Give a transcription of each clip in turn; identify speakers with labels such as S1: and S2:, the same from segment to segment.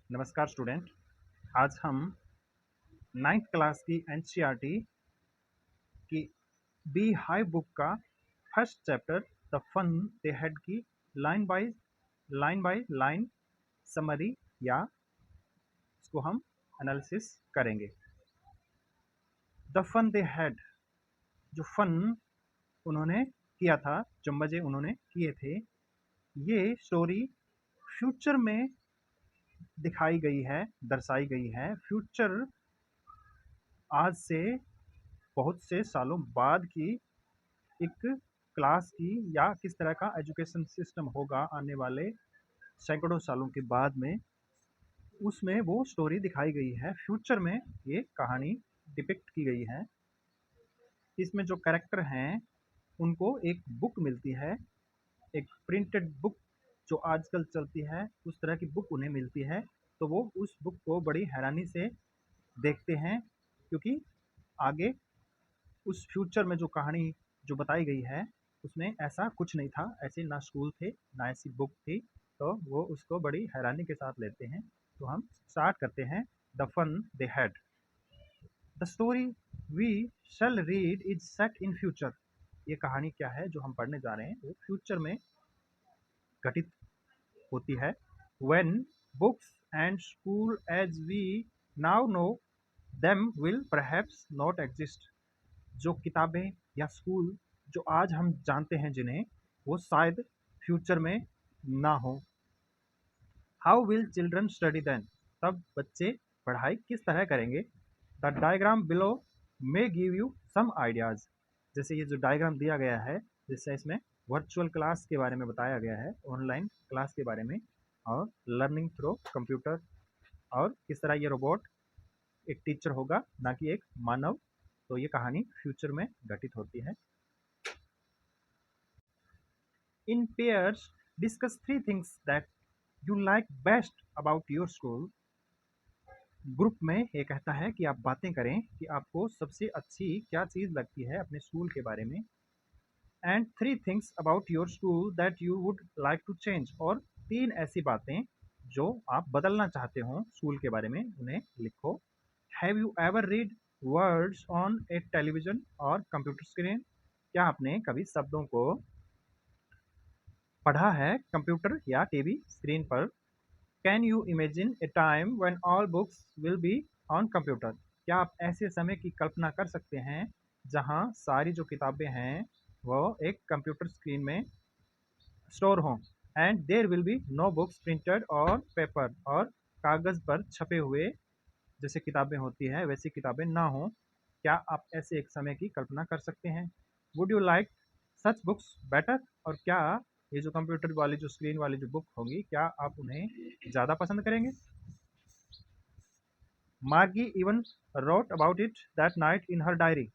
S1: नमस्कार स्टूडेंट। आज हम नाइन्थ क्लास की एनसीईआरटी की बी हाई बुक का first chapter the fun they had की लाइन बाय लाइन समरी या इसको हम एनालिसिस करेंगे। द फन दे हैड, जो फन उन्होंने किया था, जो मजे उन्होंने किए थे, ये स्टोरी फ्यूचर में दिखाई गई है, दर्शाई गई है। फ्यूचर आज से बहुत से सालों बाद की एक क्लास की या किस तरह का एजुकेशन सिस्टम होगा आने वाले सैकड़ों सालों के बाद में, उसमें वो स्टोरी दिखाई गई है। फ्यूचर में ये कहानी डिपिक्ट की गई है। इसमें जो कैरेक्टर हैं उनको एक बुक मिलती है, एक प्रिंटेड बुक जो आजकल चलती है, उस तरह की बुक उन्हें मिलती है। तो वो उस बुक को बड़ी हैरानी से देखते हैं, क्योंकि आगे उस फ्यूचर में जो कहानी जो बताई गई है उसमें ऐसा कुछ नहीं था, ऐसे ना स्कूल थे ना ऐसी बुक थी। तो वो उसको बड़ी हैरानी के साथ लेते हैं। तो हम स्टार्ट करते हैं। The fun they had. The story we shall read is set in future. ये कहानी क्या है जो हम पढ़ने जा रहे हैं, वो फ्यूचर में घटित होती है। when books and school as we now know them will perhaps not exist। जो किताबें या स्कूल जो आज हम जानते हैं जिन्हें, वो शायद फ्यूचर में ना हो। How will children study then. तब बच्चे पढ़ाई किस तरह करेंगे। The diagram below may give you some ideas. जैसे ये जो डायग्राम दिया गया है, जिससे इसमें वर्चुअल क्लास के बारे में बताया गया है, ऑनलाइन क्लास के बारे में, और लर्निंग थ्रू कंप्यूटर, और किस तरह ये रोबोट एक टीचर होगा ना कि एक मानव। तो ये कहानी फ्यूचर में घटित होती है। इन pairs discuss three things that you like best about your school. Group में ये कहता है कि आप बातें करें कि आपको सबसे अच्छी क्या चीज़ लगती है अपने स्कूल के बारे में। And three things about your school that you would like to change. और तीन ऐसी बातें जो आप बदलना चाहते हो स्कूल के बारे में, उन्हें लिखो। Have you ever read words on A television और कंप्यूटर स्क्रीन। क्या आपने कभी शब्दों को पढ़ा है कंप्यूटर या टीवी स्क्रीन पर। Can you imagine A time when all books will be on computer. क्या आप ऐसे समय की कल्पना कर सकते हैं जहां सारी जो किताबें हैं वो एक कंप्यूटर स्क्रीन में स्टोर हों। And there will be no books printed और पेपर, और कागज़ पर छपे हुए जैसे किताबें होती है वैसी किताबें ना हो। क्या आप ऐसे एक समय की कल्पना कर सकते हैं। Would you like such books better. और क्या ये जो कंप्यूटर वाली जो स्क्रीन वाली जो बुक होंगी, क्या आप उन्हें ज़्यादा पसंद करेंगे। मार्गी even wrote about it that night in her diary.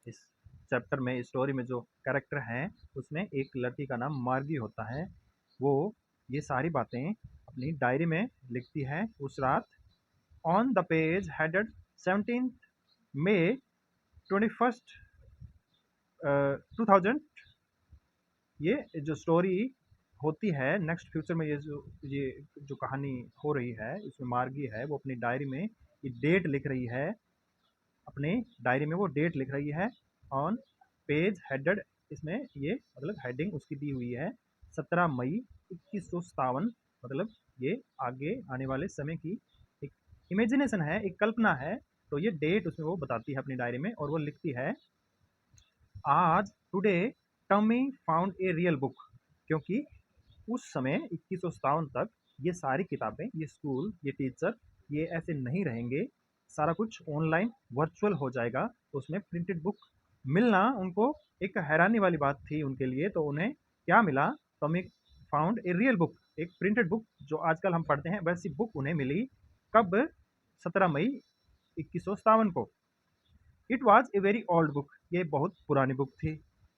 S1: इस चैप्टर में, इस स्टोरी में जो कैरेक्टर हैं उसमें एक लड़की का नाम मार्गी होता है। वो ये सारी बातें अपनी डायरी में लिखती है उस रात। On the page headed 17 May 21st 2000। ये जो स्टोरी होती है नेक्स्ट फ्यूचर में, ये जो कहानी हो रही है, इसमें मार्गी है वो अपनी डायरी में ये डेट लिख रही है। अपने डायरी में वो डेट लिख रही है। ऑन पेज हेडेड, इसमें ये मतलब हेडिंग उसकी दी हुई है 17 मई 2157। मतलब ये आगे आने वाले समय की एक इमेजिनेशन है, एक कल्पना है। तो ये डेट उसमें वो बताती है अपनी डायरी में, और वो लिखती है आज today Tommy found a real book. क्योंकि उस समय 2157 तक ये सारी किताबें, ये स्कूल, ये टीचर, ये ऐसे नहीं रहेंगे। सारा कुछ ऑनलाइन वर्चुअल हो जाएगा। तो उसमें प्रिंटेड बुक मिलना उनको एक हैरानी वाली बात थी उनके लिए। तो उन्हें क्या मिला, Tommy found a real book, एक प्रिंटेड बुक जो आजकल हम पढ़ते हैं वैसी बुक उन्हें मिली। कब, 17 मई 2157 को। It was a very old book, ये बहुत पुरानी बुक थी।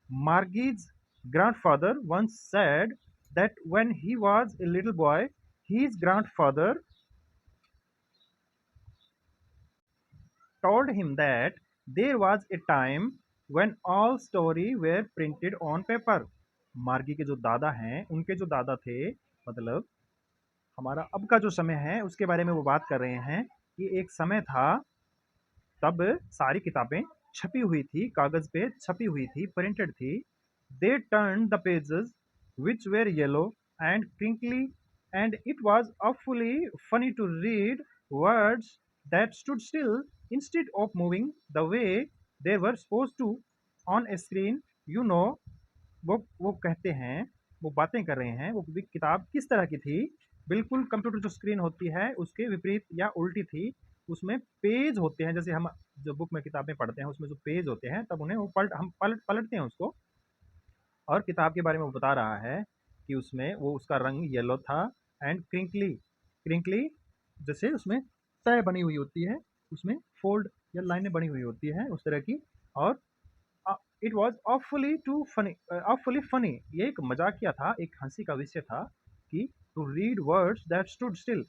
S1: मार्गीज grandfather once said that when he was a little boy, his grandfather told him that there was a time when all story were printed on paper। मार्गी के जो दादा हैं, उनके जो दादा थे, मतलब हमारा अब का जो समय है उसके बारे में वो बात कर रहे हैं कि एक समय था, तब सारी किताबें छपी हुई थी, कागज पे छपी हुई थी, प्रिंटेड थी। They turn the pages which where yellow and crinkly and it was awfully funny to read words that stood still instead of moving the way they were supposed to on a screen, you know। वो कहते हैं, वो बातें कर रहे हैं, वो किताब किस तरह की थी। बिल्कुल कंप्यूटर जो स्क्रीन होती है उसके विपरीत या उल्टी थी। उसमें पेज होते हैं, जैसे हम जो बुक में किताबें पढ़ते हैं उसमें जो पेज होते हैं, तब उन्हें वो पलटते हैं उसको। और किताब के बारे में वो बता रहा है कि उसमें वो उसका रंग येलो था एंड क्रिंकली। क्रिंकली जैसे उसमें तय बनी हुई होती है, उसमें फोल्ड या लाइनें बनी हुई होती है उस तरह की। और इट वॉज ऑफुली फनी, ये एक मजाकिया था, एक हंसी का विषय था कि to read words that stood still,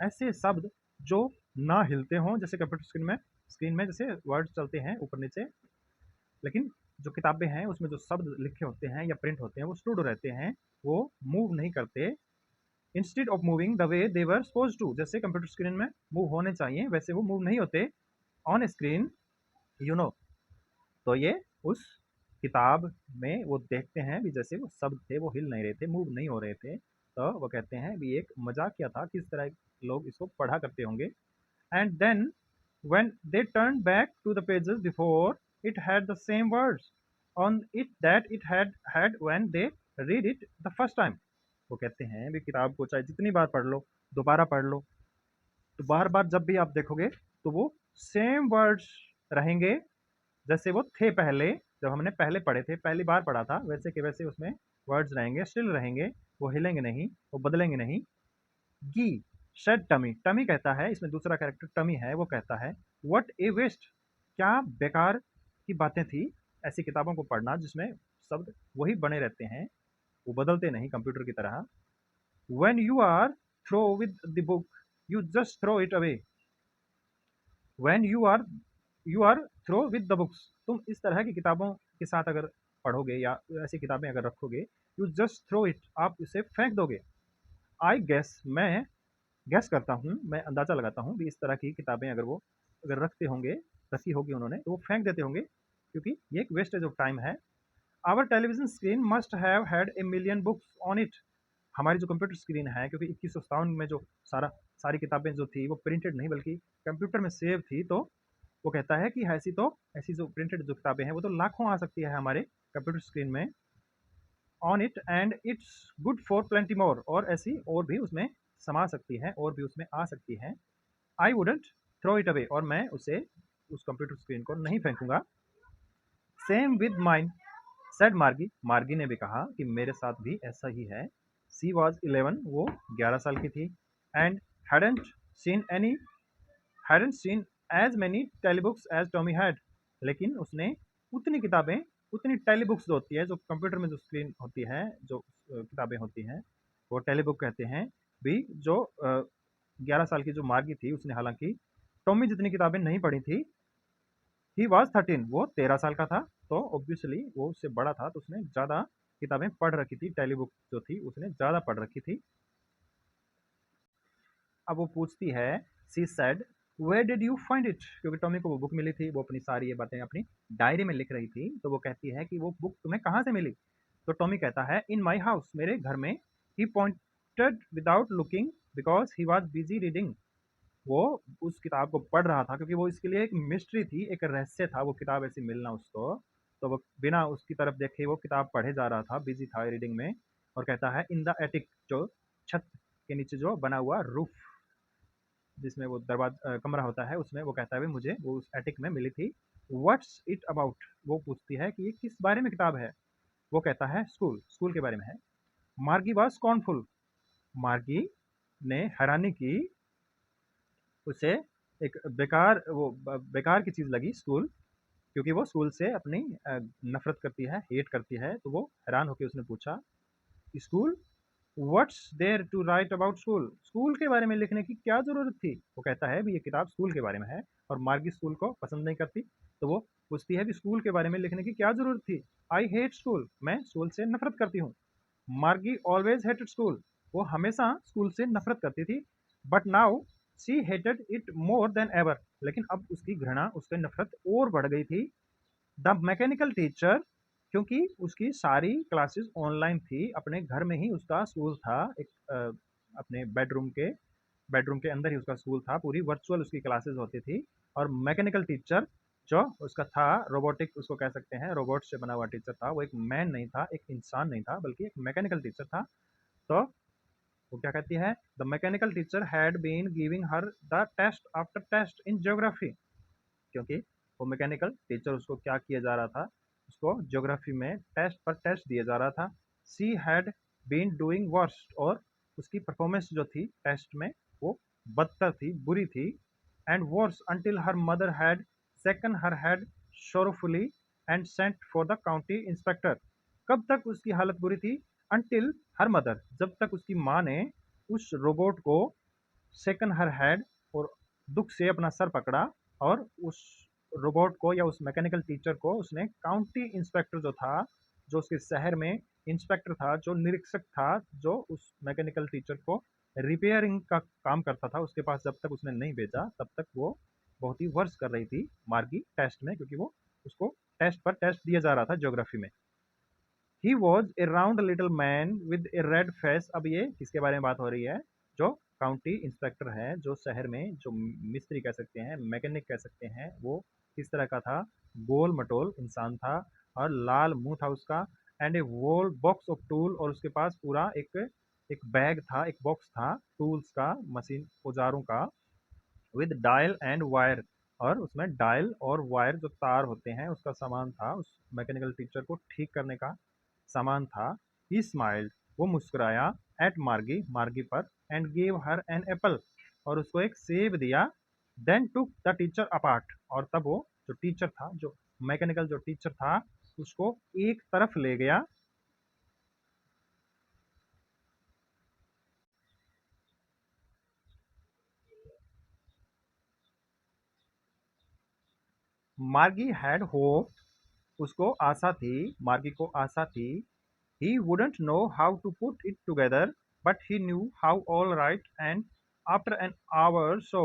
S1: ऐसे शब्द जो ना हिलते हों, जैसे कंप्यूटर स्क्रीन में जैसे वर्ड्स चलते हैं ऊपर नीचे, लेकिन जो किताबें हैं उसमें जो शब्द लिखे होते हैं या प्रिंट होते हैं वो स्टूड रहते हैं, वो मूव नहीं करते। Instead of moving the way they were supposed to, जैसे कंप्यूटर स्क्रीन में मूव होने चाहिए वैसे वो मूव नहीं होते ऑन स्क्रीन, यू नो। तो ये उस किताब में वो देखते हैं भी, जैसे वो शब्द थे वो हिल नहीं रहे थे, मूव नहीं हो रहे थे। तो वो कहते हैं भी एक मजाक क्या था, किस तरह लोग इसको पढ़ा करते होंगे। And then when they turned back to the pages before, it had the same words on it that it had when they read it the first time। वो कहते हैं भी किताब को चाहे जितनी बार पढ़ लो, दोबारा पढ़ लो, तो बार बार जब भी आप देखोगे तो वो सेम वर्ड्स रहेंगे जैसे वो थे पहले, जब हमने पहले पढ़े थे, पहली बार पढ़ा था, वैसे के वैसे उसमें वर्ड्स रहेंगे, स्टिल रहेंगे, वो हिलेंगे नहीं, वो बदलेंगे नहीं। गी शेड टमी, टमी कहता है, इसमें दूसरा कैरेक्टर टमी है, वो कहता है व्हाट ए वेस्ट, क्या बेकार की बातें थी ऐसी किताबों को पढ़ना जिसमें शब्द वही बने रहते हैं, वो बदलते नहीं कंप्यूटर की तरह। When you are through with the book you just throw it away, when you are through with the books, तुम इस तरह की किताबों के साथ अगर पढ़ोगे या ऐसी किताबें अगर रखोगे, यू जस्ट थ्रो इट, आप इसे फेंक दोगे। आई गेस, मैं गेस करता हूँ, मैं अंदाजा लगाता हूँ कि इस तरह की किताबें अगर वो अगर रखते होंगे, रखी होगी उन्होंने, तो वो फेंक देते होंगे क्योंकि ये एक वेस्टेज ऑफ टाइम है। Our television screen must have had a million books on it, हमारी जो कंप्यूटर स्क्रीन है, क्योंकि 2157 में जो सारी किताबें जो थी वो प्रिंटेड नहीं बल्कि कंप्यूटर में सेव थी, तो वो कहता है कि ऐसी जो प्रिंटेड जो किताबें हैं वो तो लाखों आ सकती है हमारे कंप्यूटर स्क्रीन में on it, and it's good for plenty more, और ऐसी और भी उसमें समा सकती है, और भी उसमें आ सकती है। I wouldn't throw it away, और मैं उसे उस कंप्यूटर स्क्रीन को नहीं फेंकूंगा। Same with mine said Margie, Margie ने भी कहा कि मेरे साथ भी ऐसा ही है। सी वॉज 11, वो 11 साल की थी। And hadn't seen any hadn't seen as many telebooks as Tommy had, लेकिन उसने उतनी किताबें, उतनी टेलीबुक्स जो होती है, जो कंप्यूटर में जो स्क्रीन होती है, जो किताबें होती हैं वो टेलीबुक कहते हैं भी। जो 11 साल की जो मार्गी थी उसने हालांकि टॉमी जितनी किताबें नहीं पढ़ी थी। ही वॉज 13, वो 13 साल का था, तो ऑब्वियसली वो उससे बड़ा था, तो उसने ज़्यादा किताबें पढ़ रखी थी, टेलीबुक जो थी उसने ज़्यादा पढ़ रखी थी। अब वो पूछती है, she said where did you find it, क्योंकि टॉमी को वो बुक मिली थी, वो अपनी सारी ये बातें अपनी डायरी में लिख रही थी, तो वो कहती है कि वो बुक तुम्हें कहाँ से मिली। तो टॉमी कहता है इन माई हाउस, मेरे घर में। He pointed without looking because he was busy reading, वो उस किताब को पढ़ रहा था क्योंकि वो इसके लिए एक मिस्ट्री थी, एक रहस्य था वो किताब ऐसी मिलना उसको। तो वो बिना उसकी तरफ देखे वो किताब पढ़े जा रहा था, बिजी था रीडिंग में। और कहता है इन द एटिक, जो छत के नीचे जो बना हुआ रूफ, जिसमें वो कमरा होता है, उसमें वो कहता है भी मुझे वो उस एटिक में मिली थी। व्हाट्स इट अबाउट, वो पूछती है कि ये किस बारे में किताब है। वो कहता है स्कूल, स्कूल के बारे में है। मार्गी वॉज स्कॉर्नफुल, मार्गी ने हैरानी की, उसे एक बेकार की चीज़ लगी स्कूल, क्योंकि वो स्कूल से अपनी नफरत करती है, हेट करती है। तो वो हैरान होकर उसने पूछा school, what's there to write about school, school के बारे में लिखने की क्या ज़रूरत थी। वो कहता है भी ये किताब स्कूल के बारे में है, और मार्गी स्कूल को पसंद नहीं करती, तो वो पूछती है भी स्कूल के बारे में लिखने की क्या ज़रूरत थी। आई हेट स्कूल, मैं स्कूल से नफरत करती हूँ। मार्गी ऑलवेज हेटेड स्कूल, वो हमेशा स्कूल से नफरत करती थी, but now she hated it more than ever. लेकिन अब उसकी घृणा, उसकी नफरत और बढ़ गई थी। द मैकेनिकल टीचर, क्योंकि उसकी सारी क्लासेस ऑनलाइन थी, अपने घर में ही उसका स्कूल था, एक अपने बेडरूम के अंदर ही उसका स्कूल था, पूरी वर्चुअल उसकी क्लासेस होती थी। और मैकेनिकल टीचर जो उसका था, रोबोटिक उसको कह सकते हैं, रोबोट से बना हुआ टीचर था, वो एक मैन नहीं था, एक इंसान नहीं था, बल्कि एक मैकेनिकल टीचर था। तो वो क्या कहती है, the mechanical teacher had been giving her the test after test in geography. क्योंकि वो मैकेनिकल टीचर, उसको क्या किया जा रहा था, उसको ज्योग्राफी में टेस्ट पर टेस्ट दिया जा रहा था। She had been doing worst, और उसकी परफॉर्मेंस जो थी टेस्ट में वो बदतर थी, बुरी थी। And worse until her mother had second her head sorrowfully and sent for the county inspector. कब तक उसकी हालत बुरी थी? अंटिल हर मदर, जब तक उसकी माँ ने उस रोबोट को सेकंड हर हेड, और दुख से अपना सर पकड़ा, और उस रोबोट को या उस मैकेनिकल टीचर को उसने काउंटी इंस्पेक्टर जो था, जो उसके शहर में इंस्पेक्टर था, जो निरीक्षक था, जो उस मैकेनिकल टीचर को रिपेयरिंग का काम करता था, उसके पास जब तक उसने नहीं भेजा तब तक वो बहुत ही वर्ष कर रही थी मार्गी टेस्ट में, क्योंकि वो उसको टेस्ट पर टेस्ट दिया जा रहा था ज्योग्राफी में। He was A round little man with A red face. अब ये किसके बारे में बात हो रही है? जो काउंटी इंस्पेक्टर है, जो शहर में जो मिस्त्री कह सकते हैं, मैकेनिक कह सकते हैं, वो किस तरह का था? गोल मटोल इंसान था, और लाल मुंह था उसका। And a whole box of tool, और उसके पास पूरा एक एक बैग था, एक बॉक्स था टूल्स का, मशीन औजारों का। विद डायल एंड वायर, और उसमें डायल और वायर जो तार होते हैं उसका सामान था, उस मैकेनिकल टीचर को ठीक करने का सामान था। ही स्माइल्ड, वो मुस्कुराया, एट मार्गी, मार्गी पर, and gave her an apple, और उसको एक सेब दिया। Then took the teacher apart, और तब वो जो टीचर था, जो मैकेनिकल जो टीचर था, उसको एक तरफ ले गया। मार्गी हैड होप, उसको आशा थी, मार्गी को आशा थी। He wouldn't know how to put it together, but he knew how all right, and after an hour so,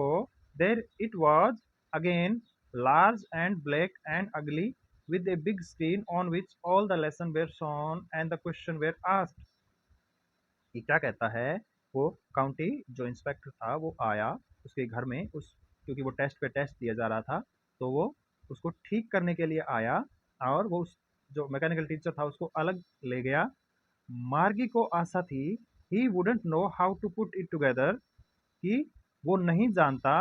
S1: there it was again, large and black and ugly, with a big screen on which all the lessons were shown and the question were asked. ये क्या कहता है? वो county जो inspector था वो आया उसके घर में, उस क्योंकि वो टेस्ट पे टेस्ट दिया जा रहा था, तो वो उसको ठीक करने के लिए आया, और वो उस जो मैकेनिकल टीचर था उसको अलग ले गया। मार्गी को आशा थी, he wouldn't know how to put it together, कि वो नहीं जानता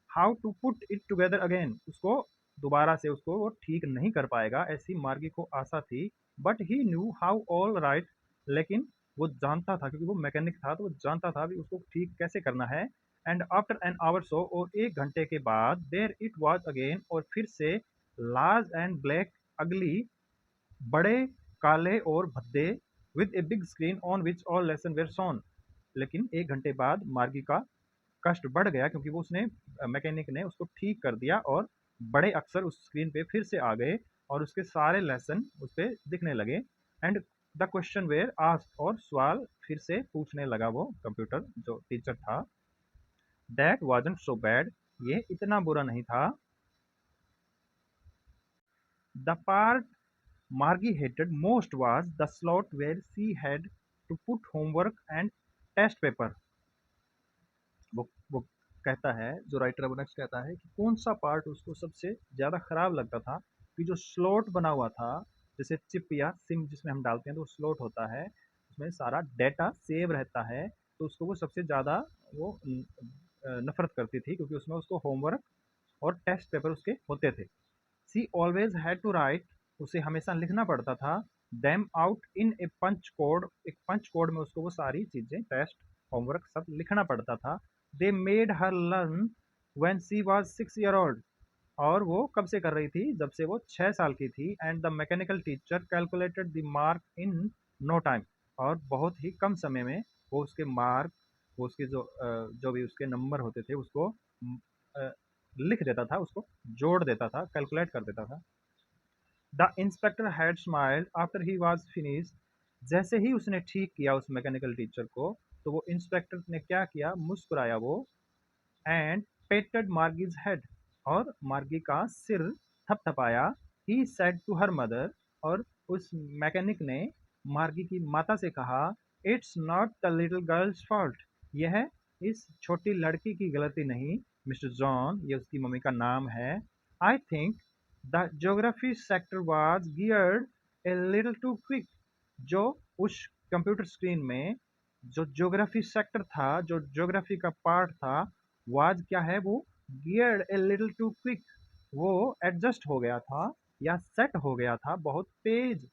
S1: how to put it together again, उसको दोबारा से उसको वो ठीक नहीं कर पाएगा, ऐसी मार्गी को आशा थी। But he knew how all right, लेकिन वो जानता था, क्योंकि वो मैकेनिक था, तो वो जानता था भी उसको ठीक कैसे करना है। And after an hour so, और एक घंटे के बाद, देर इट वॉज अगेन, और फिर से, लार्ज एंड ब्लैक अगली, बड़े काले और भद्दे, with a big screen on which all lesson were shown. लेकिन एक घंटे बाद मार्गी का कष्ट बढ़ गया, क्योंकि वो उसने मैकेनिक ने उसको ठीक कर दिया, और बड़े अक्षर उस स्क्रीन पे फिर से आ गए, और उसके सारे लेसन उस पर दिखने लगे। And the question were asked, और सवाल फिर से पूछने लगा वो कंप्यूटर जो टीचर था। दैट वाजंट सो बैड, ये इतना बुरा नहीं था। The part Margie hated most was the slot where she had to put homework and test paper. वो कहता है, जो राइटर वो नेक्स्ट कहता है कि कौन सा पार्ट उसको सबसे ज़्यादा खराब लगता था, कि जो स्लॉट बना हुआ था, जैसे चिप या सिम जिसमें हम डालते हैं तो स्लॉट होता है, उसमें सारा डेटा सेव रहता है, तो उसको वो सबसे ज़्यादा वो नफरत करती थी, क्योंकि उसमें उसको होमवर्क और टेस्ट पेपर उसके होते थे। She always had to write, उसे हमेशा लिखना पड़ता था, them out in a punch code, एक पंच कोड में उसको वो सारी चीज़ें, टेस्ट, होमवर्क सब लिखना पड़ता था। They made her learn when she was 6 year old, और वो कब से कर रही थी? जब से वो 6 साल की थी। And the mechanical teacher calculated the mark in no time, और बहुत ही कम समय में वो उसके मार्क, वो उसके जो भी उसके नंबर होते थे उसको अ, लिख देता था, उसको जोड़ देता था, कैलकुलेट कर देता था। The inspector had smiled after he was finished. जैसे ही उसने ठीक किया उस मैकेनिकल टीचर को, तो वो इंस्पेक्टर ने क्या किया, मुस्कुराया वो, एंड पेटेड मार्गीज हेड, और मार्गी का सिर थपथपाया। He said to her mother, और उस मैकेनिक ने मार्गी की माता से कहा, it's not the little girl's fault, यह इस छोटी लड़की की गलती नहीं, मिस्टर जॉन, ये उसकी मम्मी का नाम है। I think the geography sector was geared a little too quick, जो उस कंप्यूटर स्क्रीन में जो ज्योग्राफी सेक्टर था, जो ज्योग्राफी का पार्ट था, वाज क्या है वो, geared a little too quick, वो एडजस्ट हो गया था या सेट हो गया था बहुत तेज,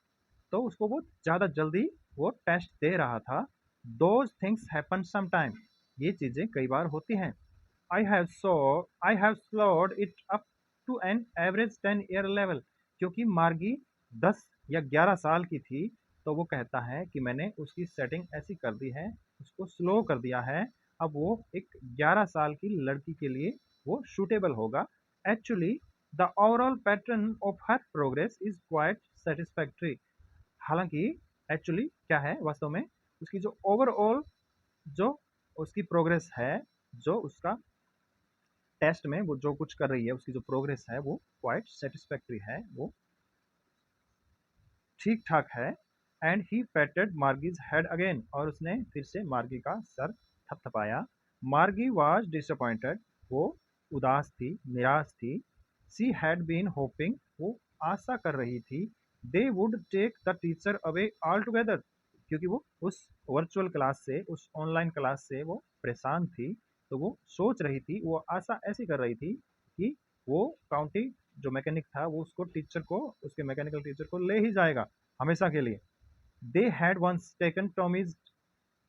S1: तो उसको वो ज़्यादा जल्दी वो टेस्ट दे रहा था। दोज थिंग्स हैपन समटाइम, ये चीज़ें कई बार होती हैं। I have slowed it up to an average 10 year level, क्योंकि मार्गी 10 या 11 साल की थी, तो वो कहता है कि मैंने उसकी सेटिंग ऐसी कर दी है, उसको स्लो कर दिया है, अब वो एक 11 साल की लड़की के लिए वो सूटेबल होगा। Actually the overall pattern of her progress is quite satisfactory, हालांकि एक्चुअली क्या है वास्तव में, उसकी जो ओवरऑल जो उसकी प्रोग्रेस है, जो उसका टेस्ट में वो जो कुछ कर रही है, उसकी जो प्रोग्रेस है वो क्वाइट सेटिस्फैक्ट्री है, वो ठीक ठाक है। एंड ही पेटेड मार्गीज हेड अगेन, और उसने फिर से मार्गी का सर थपथपाया। मार्गी वॉज डिसअपॉइंटेड, वो उदास थी, निराश थी। सी हैड बीन होपिंग, वो आशा कर रही थी, they would take the teacher away altogether, क्योंकि वो उस वर्चुअल क्लास से, उस ऑनलाइन क्लास से वो परेशान थी, तो वो सोच रही थी, वो आशा ऐसी कर रही थी कि वो काउंटी जो मैकेनिक था वो उसको टीचर को, उसके मैकेनिकल टीचर को ले ही जाएगा हमेशा के लिए। They had once taken Tommy's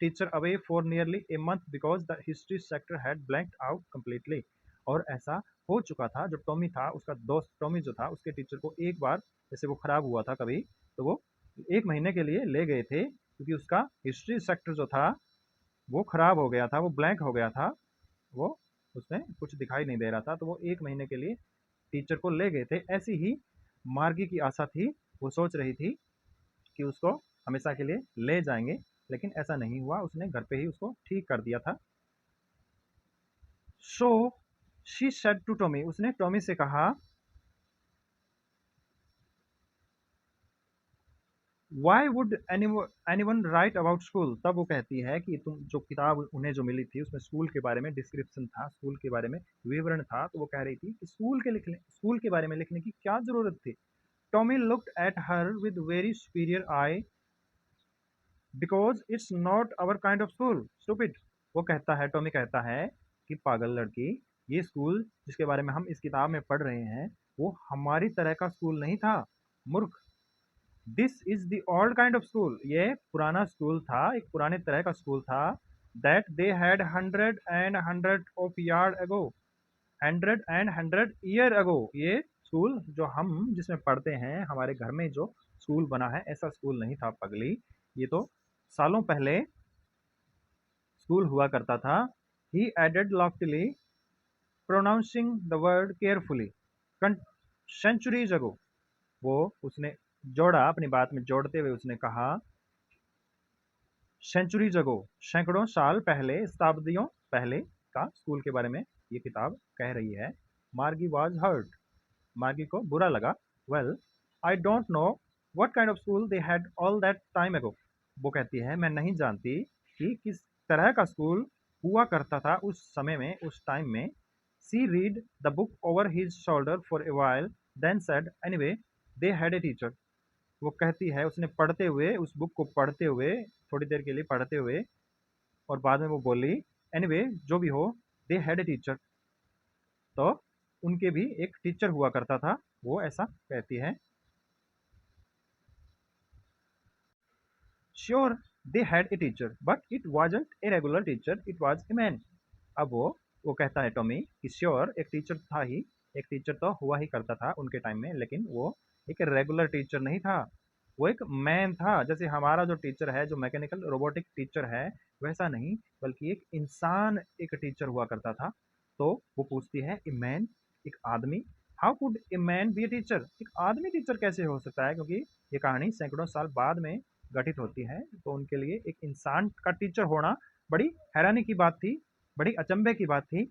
S1: teacher away for nearly a month because the history sector had blanked out completely, और ऐसा हो चुका था, जो टॉमी था, उसका दोस्त टॉमी जो था, उसके टीचर को एक बार जैसे वो खराब हुआ था कभी, तो वो 1 महीने के लिए ले गए थे, क्योंकि उसका हिस्ट्री सेक्टर जो था वो खराब हो गया था, वो ब्लैंक हो गया था, वो उसमें कुछ दिखाई नहीं दे रहा था, तो वो 1 महीने के लिए टीचर को ले गए थे। ऐसी ही मार्गी की आशा थी, वो सोच रही थी कि उसको हमेशा के लिए ले जाएंगे, लेकिन ऐसा नहीं हुआ, उसने घर पे ही उसको ठीक कर दिया था। So she said to Tommy, उसने टॉमी से कहा, why would anyone write about school, तब वो कहती है कि तुम जो किताब उन्हें जो मिली थी उसमें स्कूल के बारे में डिस्क्रिप्शन था, स्कूल के बारे में विवरण था, तो वो कह रही थी कि स्कूल के बारे में लिखने की क्या जरूरत थी। Tommy looked at her with very superior I, because it's not our kind of school stupid, वो कहता है, टॉमी कहता है कि पागल लड़की, ये स्कूल जिसके बारे में हम इस किताब में पढ़ रहे हैं वो हमारी तरह का स्कूल नहीं था, मूर्ख। This is the old kind of school, ये पुराना स्कूल था, एक पुराने तरह का स्कूल था। That they had 100 of yard ago, 100 ago, ये स्कूल जो हम जिसमें पढ़ते हैं, हमारे घर में जो स्कूल बना है, ऐसा स्कूल नहीं था पगली, ये तो सालों पहले स्कूल हुआ करता था। He added loftily, pronouncing the word carefully, centuries ago, वो उसने जोड़ा, अपनी बात में जोड़ते हुए उसने कहा, सेंचुरीज अगो, सैकड़ों साल पहले, शताब्दियों पहले का स्कूल के बारे में ये किताब कह रही है। मार्गी वॉज हर्ट, मार्गी को बुरा लगा। Well, I don't know what kind of school they had all that time ago, वो कहती है मैं नहीं जानती कि किस तरह का स्कूल हुआ करता था उस समय में, उस टाइम में। She read the book over his shoulder for a while, then said anyway they had a teacher, वो कहती है, उसने पढ़ते हुए, उस बुक को पढ़ते हुए, थोड़ी देर के लिए पढ़ते हुए, और बाद में वो बोली, एनीवे जो भी हो, दे हैड ए टीचर, तो उनके भी एक टीचर हुआ करता था, वो ऐसा कहती है। Sure they had a teacher but it wasn't a regular teacher, it was a man. अब वो कहता है टॉमी कि श्योर एक टीचर था ही, एक टीचर तो हुआ ही करता था उनके टाइम में, लेकिन वो एक रेगुलर टीचर नहीं था, वो एक मैन था। जैसे हमारा जो टीचर है, जो मैकेनिकल रोबोटिक टीचर है, वैसा नहीं, बल्कि एक इंसान एक टीचर हुआ करता था। तो वो पूछती है, ए मैन, एक आदमी, how could a man B a teacher, एक आदमी टीचर कैसे हो सकता है, क्योंकि ये कहानी सैकड़ों साल बाद में गठित होती है, तो उनके लिए एक इंसान का टीचर होना बड़ी हैरानी की बात थी, बड़ी अचंभे की बात थी।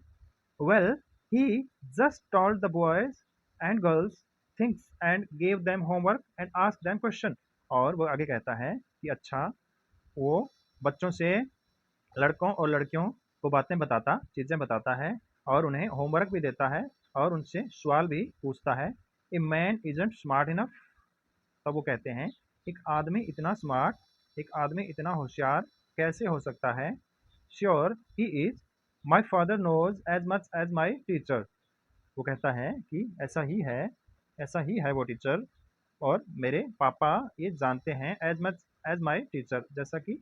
S1: Well, he just told the boys and girls things and gave them homework and asked them question. और वो आगे कहता है कि अच्छा, वो बच्चों से, लड़कों और लड़कियों को बातें बताता, चीज़ें बताता है और उन्हें होमवर्क भी देता है और उनसे सवाल भी पूछता है। A man isn't smart enough, तब वो कहते हैं, एक आदमी इतना स्मार्ट, एक आदमी इतना होशियार कैसे हो सकता है? Sure he is, my father knows as much as my teacher. वो कहता है कि ऐसा ही है, ऐसा ही है वो टीचर, और मेरे पापा ये जानते हैं as much as my teacher, जैसा कि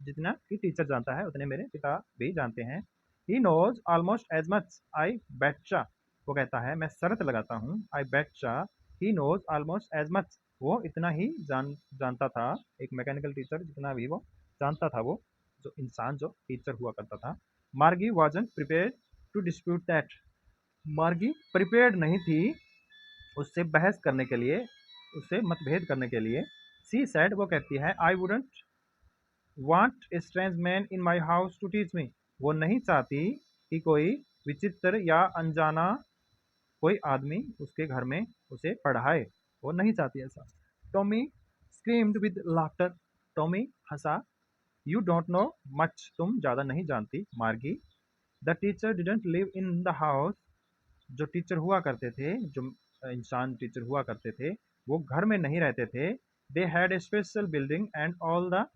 S1: जितना कि टीचर जानता है उतने मेरे पिता भी जानते हैं। He knows almost as much, I betcha. वो कहता है, मैं शर्त लगाता हूँ, I betcha he knows almost as much. वो इतना ही जानता था, एक मैकेनिकल टीचर जितना भी वो जानता था, वो जो इंसान जो टीचर हुआ करता था। Margie wasn't prepared to dispute that. Margie prepared नहीं थी उससे बहस करने के लिए, उससे मतभेद करने के लिए। सी सेड, वो कहती है, I wouldn't want a strange man in my house to teach me. वो नहीं चाहती कि कोई विचित्र या अनजाना कोई आदमी उसके घर में उसे पढ़ाए, वो नहीं चाहती ऐसा। Tommy screamed with laughter. Tommy Hansa. You don't know much, तुम ज़्यादा नहीं जानती मार्गी। The teacher didn't live in the house. जो टीचर हुआ करते थे, जो इंसान टीचर हुआ करते थे, वो घर में नहीं रहते थे। They had a special building and all the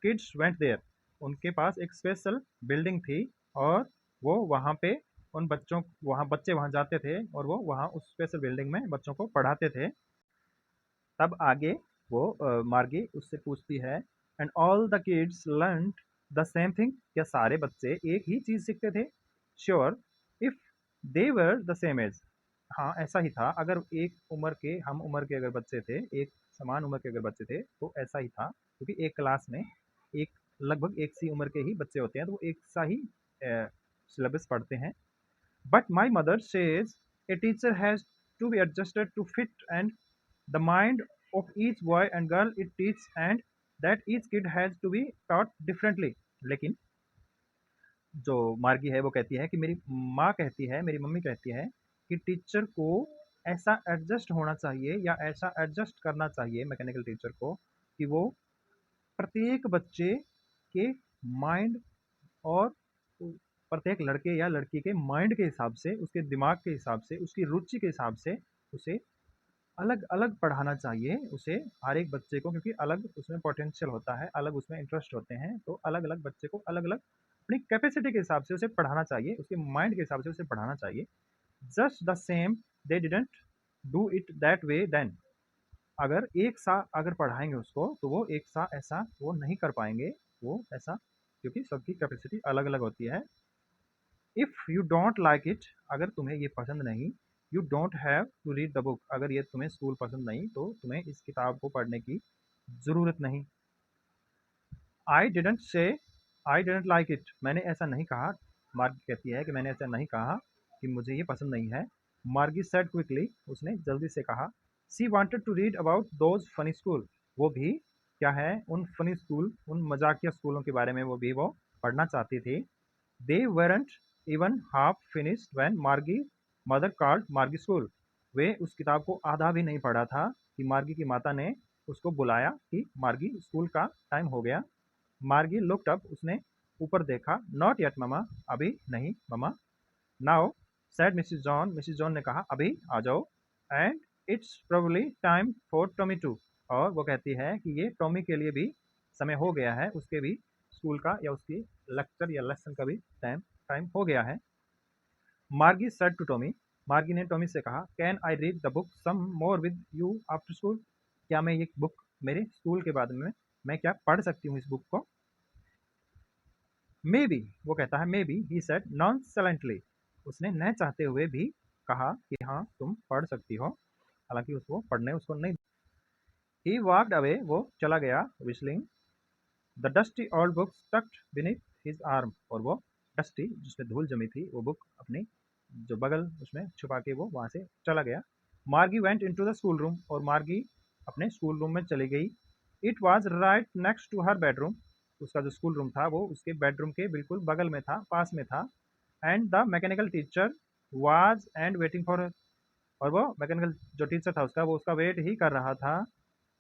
S1: kids went there. उनके पास एक स्पेशल बिल्डिंग थी और वो वहाँ पे उन बच्चों, वहाँ बच्चे वहाँ जाते थे और वो वहाँ उस स्पेशल बिल्डिंग में बच्चों को पढ़ाते थे। तब आगे वो मार्गी उससे पूछती है, and all the kids learn the same thing. क्या सारे बच्चे एक ही चीज़ सीखते थे? Sure, if they were the same age. हाँ, ऐसा ही था, अगर एक उम्र के, हम उम्र के अगर बच्चे थे, एक समान उम्र के अगर बच्चे थे तो ऐसा ही था, क्योंकि एक क्लास में एक लगभग एक सी उम्र के ही बच्चे होते हैं, तो वो एक सा ही सिलेबस पढ़ते हैं। But my mother says a teacher has to be adjusted to fit and the mind of each boy and girl it teaches and that each kid has to be taught differently। लेकिन जो मार्गी है वो कहती है कि मेरी माँ कहती है, मेरी मम्मी कहती है कि टीचर को ऐसा एडजस्ट होना चाहिए या ऐसा एडजस्ट करना चाहिए मैकेनिकल टीचर को कि वो प्रत्येक बच्चे के माइंड और प्रत्येक लड़के या लड़की के माइंड के हिसाब से, उसके दिमाग के हिसाब से, उसकी रुचि के हिसाब से उसे अलग-अलग पढ़ाना चाहिए उसे, हर एक बच्चे को, क्योंकि अलग उसमें पोटेंशियल होता है, अलग उसमें इंटरेस्ट होते हैं, तो अलग-अलग बच्चे को अलग-अलग अपनी कैपेसिटी के हिसाब से उसे पढ़ाना चाहिए, उसके माइंड के हिसाब से उसे पढ़ाना चाहिए। Just the same they didn't do it that way then. अगर एक सा अगर पढ़ाएंगे उसको तो वो एक सा ऐसा वो नहीं कर पाएंगे, वो ऐसा, क्योंकि सबकी कैपेसिटी अलग-अलग होती है। If you don't like it, अगर तुम्हें ये पसंद नहीं, you don't have to read the book, अगर ये तुम्हें स्कूल पसंद नहीं तो तुम्हें इस किताब को पढ़ने की ज़रूरत नहीं। I didn't say I didn't like it, मैंने ऐसा नहीं कहा। मार्गी कहती है कि मैंने ऐसा नहीं कहा कि मुझे ये पसंद नहीं है। मार्गी सेड क्विकली, उसने जल्दी से कहा। She wanted to read about those funny school, वो भी क्या है, उन फनी स्कूल, उन मजाकिया स्कूलों के बारे में वो पढ़ना चाहती थी। They weren't even half finished when Margie mother called Margie school। वे उस किताब को आधा भी नहीं पढ़ा था कि मार्गी की माता ने उसको बुलाया कि मार्गी स्कूल का टाइम हो गया। मार्गी लुक्ड अप, उसने ऊपर देखा। नॉट येट ममा, अभी नहीं mama. Now said Mrs John, Mrs John ने कहा, अभी आ जाओ। And it's probably time for Tommy too, और वो कहती है कि ये टॉमी के लिए भी समय हो गया है, उसके भी स्कूल का या उसकी लेक्चर या लेसन का भी टाइम टाइम हो गया है। मार्गी सेड टू टॉमी, मार्गी ने टॉमी से कहा, can I read the book some more with you after school. क्या मैं ये बुक मेरे स्कूल के बाद में मैं क्या पढ़ सकती हूँ इस बुक को? मे बी, वो कहता है, maybe, he said nonchalantly, उसने न चाहते हुए भी कहा कि हाँ तुम पढ़ सकती हो, हालांकि उसको पढ़ने उसको नहीं। ही वॉकड अवे, वो चला गया whistling. The dusty old book tucked beneath his arm, और वो डस्टी जिसमें धूल जमी थी वो बुक अपनी जो बगल उसमें छुपा के वो वहां से चला गया। Margie went into the school room, और मार्गी अपने स्कूल रूम में चली गई। It was right next to her bedroom. उसका जो स्कूल रूम था वो उसके बेडरूम के बिल्कुल बगल में था, पास में था। And the mechanical teacher was and waiting for her. और वो मैकेनिकल जो टीचर था उसका, वो उसका वेट ही कर रहा था।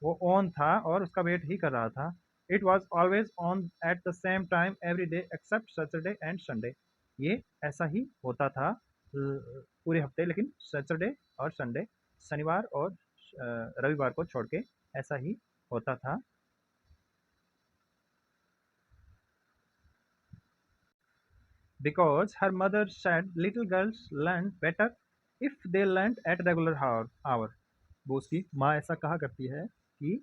S1: वो ऑन था और उसका वेट ही कर रहा था। It was always on at the same time every day except Saturday and Sunday. ये ऐसा ही होता था पूरे हफ्ते, लेकिन सैटरडे और संडे, शनिवार और रविवार को छोड़ के ऐसा ही होता था। Because her mother said little girls learn better if they learned at regular hour। वो उसकी माँ ऐसा कहा करती है कि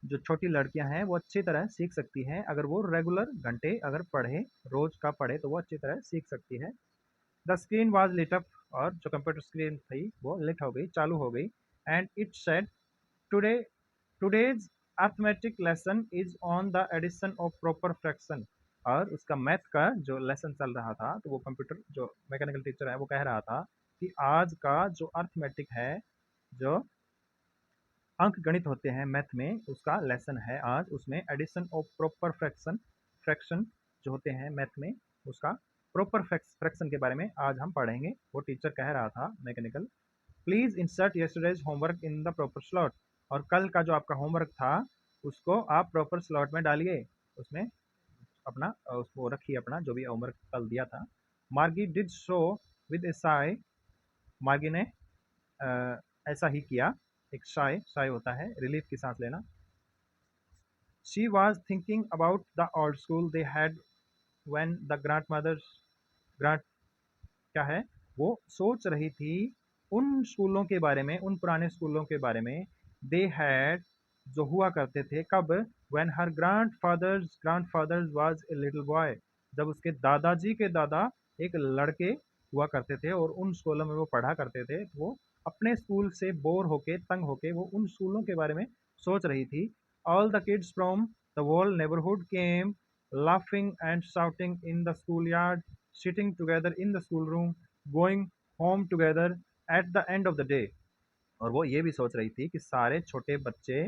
S1: जो छोटी लड़कियां हैं वो अच्छी तरह सीख सकती हैं अगर वो रेगुलर घंटे अगर पढ़े, रोज का पढ़े तो वो अच्छी तरह सीख सकती है। The screen was lit up. और जो कंप्यूटर स्क्रीन थी वो लिट हो गई, चालू हो गई। And it said today today's arithmetic lesson is on the addition of proper fraction. और उसका मैथ का जो लेसन चल रहा था तो वो कंप्यूटर जो मैकेनिकल टीचर है वो कह रहा था कि आज का जो अर्थमेटिक है, जो अंक गणित होते हैं मैथ में, उसका लेसन है आज, उसमें addition of proper fraction, fraction जो होते हैं मैथ में उसका प्रॉपर फ्रैक्शन के बारे में आज हम पढ़ेंगे, वो टीचर कह रहा था mechanical. Please insert yesterday's homework in the proper slot. और कल का जो आपका होमवर्क था उसको आप प्रॉपर स्लॉट में डालिए, उसमें अपना उसको रखिए, अपना जो भी होमवर्क कल दिया था। मार्गी डिड शो विद ए साई। मार्गी ने ऐसा ही किया। एक शाय, शाय होता है रिलीफ की सांस लेना। She was thinking about the old school they had when the grandmothers, grand क्या है, वो सोच रही थी उन स्कूलों के बारे में, उन पुराने स्कूलों के बारे में। दे हैड जो हुआ करते थे, कब? When her grandfather's was a little boy. जब उसके दादाजी के दादा एक लड़के हुआ करते थे और उन स्कूलों में वो पढ़ा करते थे, तो वो अपने स्कूल से बोर होके, तंग होके वो उन स्कूलों के बारे में सोच रही थी। All the kids from the whole neighborhood came laughing and shouting in the schoolyard, sitting together in the schoolroom, going home together at the end of the day। और वो ये भी सोच रही थी कि सारे छोटे बच्चे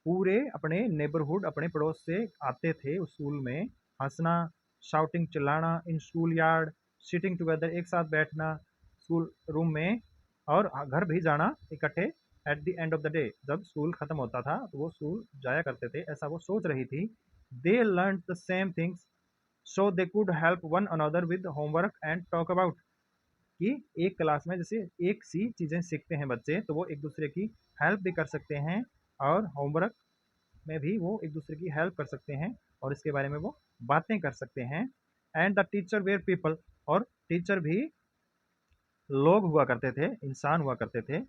S1: पूरे अपने नेबरहुड, अपने पड़ोस से आते थे उस स्कूल में, हंसना, शाउटिंग चिल्लाना, in school yard, sitting together एक साथ बैठना स्कूल रूम में, और घर भी जाना इकट्ठे at the end of the day, जब स्कूल खत्म होता था तो वो स्कूल जाया करते थे, ऐसा वो सोच रही थी। They learn the same things so they could help one another with homework and talk about. कि एक क्लास में जैसे एक सी चीज़ें सीखते हैं बच्चे तो वो एक दूसरे की हेल्प भी कर सकते हैं, और होमवर्क में भी वो एक दूसरे की हेल्प कर सकते हैं और इसके बारे में वो बातें कर सकते हैं। And the teacher were people. और टीचर भी लोग हुआ करते थे, इंसान हुआ करते थे।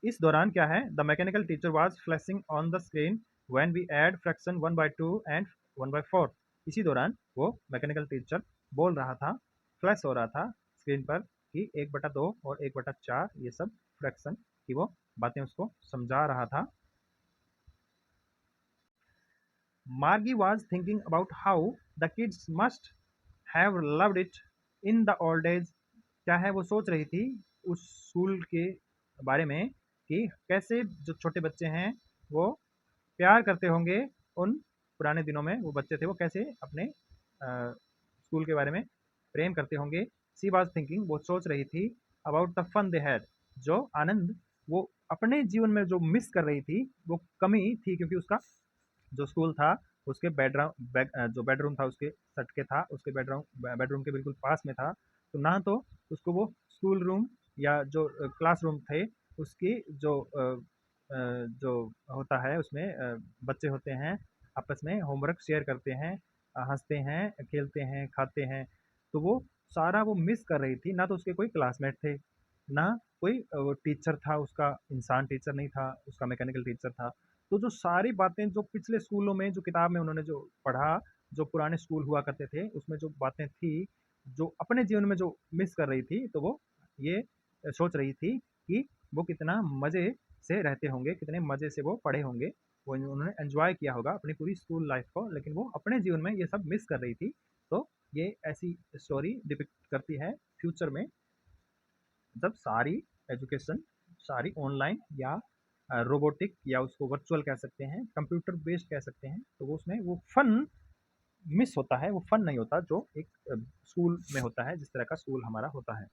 S1: इस दौरान क्या है, the mechanical teacher was flashing on the screen when we add fraction 1/2 and 1/4। इसी दौरान वो मैकेनिकल टीचर बोल रहा था, फ्लैश हो रहा था स्क्रीन पर कि 1/2 और 1/4 ये सब फ्रैक्शन की वो बातें उसको समझा रहा था। मार्गी was thinking about how the kids must have loved it in the old days. क्या है, वो सोच रही थी उस स्कूल के बारे में कि कैसे जो छोटे बच्चे हैं वो प्यार करते होंगे उन पुराने दिनों में, वो बच्चे थे वो कैसे अपने स्कूल के बारे में प्रेम करते होंगे। सी वॉज थिंकिंग, वो सोच रही थी about the fun they had, जो आनंद वो अपने जीवन में जो मिस कर रही थी, वो कमी थी क्योंकि उसका जो स्कूल था उसके जो बेडरूम था उसके सटके था, उसके बेडरूम के बिल्कुल पास में था। तो ना तो उसको वो स्कूल रूम या जो क्लासरूम थे उसकी जो होता है उसमें बच्चे होते हैं आपस में होमवर्क शेयर करते हैं, हंसते हैं, खेलते हैं, खाते हैं, तो वो सारा वो मिस कर रही थी। ना तो उसके कोई क्लासमेट थे, ना कोई टीचर था, उसका इंसान टीचर नहीं था, उसका मैकेनिकल टीचर था। तो जो सारी बातें जो पिछले स्कूलों में जो किताब में उन्होंने जो पढ़ा, जो पुराने स्कूल हुआ करते थे उसमें जो बातें थी, जो अपने जीवन में जो मिस कर रही थी, तो वो ये सोच रही थी कि वो कितना मज़े से रहते होंगे, कितने मज़े से वो पढ़े होंगे, वो उन्होंने एंजॉय किया होगा अपनी पूरी स्कूल लाइफ को, लेकिन वो अपने जीवन में ये सब मिस कर रही थी। तो ये ऐसी स्टोरी डिपिक्ट करती है फ्यूचर में, जब सारी एजुकेशन सारी ऑनलाइन या रोबोटिक या उसको वर्चुअल कह सकते हैं, कंप्यूटर बेस्ड कह सकते हैं, तो वो उसमें वो फन मिस होता है, वो फन नहीं होता जो एक स्कूल में होता है, जिस तरह का स्कूल हमारा होता है।